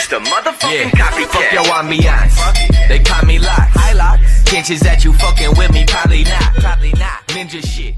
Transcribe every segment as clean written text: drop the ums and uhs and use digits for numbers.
just a motherfucking copycat. Fuck your ambiance, they caught me locked. Chances that you fucking with me, probably not. Ninja shit.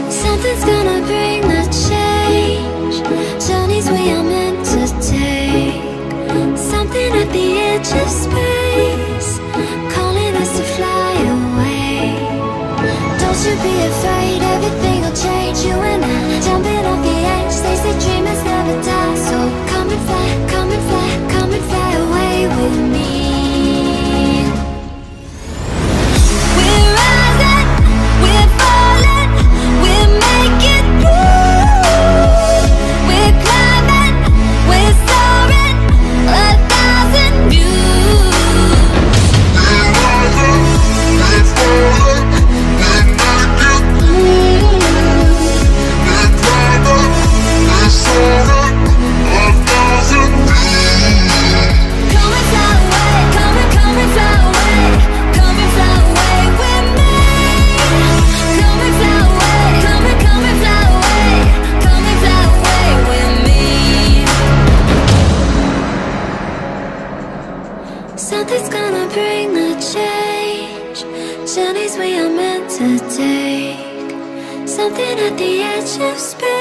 Something's gonna bring the change. Journeys we are meant to take. Something at the edge of space, calling us to fly away. Don't you be afraid, everything will change. You and I, jumping off the edge. They say dreamers never die. So come and fly, come and fly, come and fly away with me. Something's gonna bring the change. Journeys we are meant to take. Something at the edge of space.